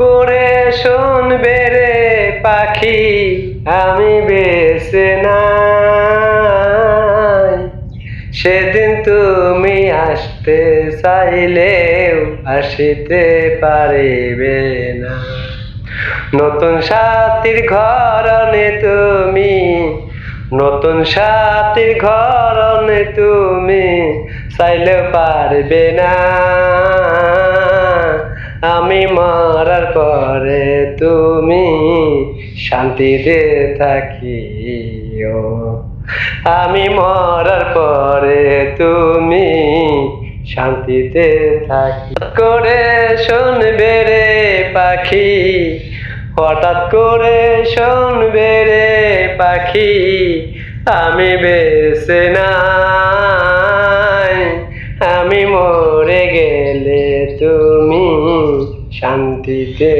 করে শুনবে রে পাখি, আমি বেঁচে নাই। সেদিন তুমি আসতে চাইলেও আসিতে পারিবে না। নতুন সাথীর ঘরনে তুমি, নতুন সাথীর ঘরনে তুমি চাইলেও পারবে না। আমি মরার পরে তুমি শান্তিতে থাকিও। আমি মরার পরে তুমি শান্তিতে থাকি। করে শুনবে রে পাখি, হঠাৎ করে শুনবে রে পাখি, আমি বেঁচে নাই। আমি মরে গেলে তুমি শান্তিতে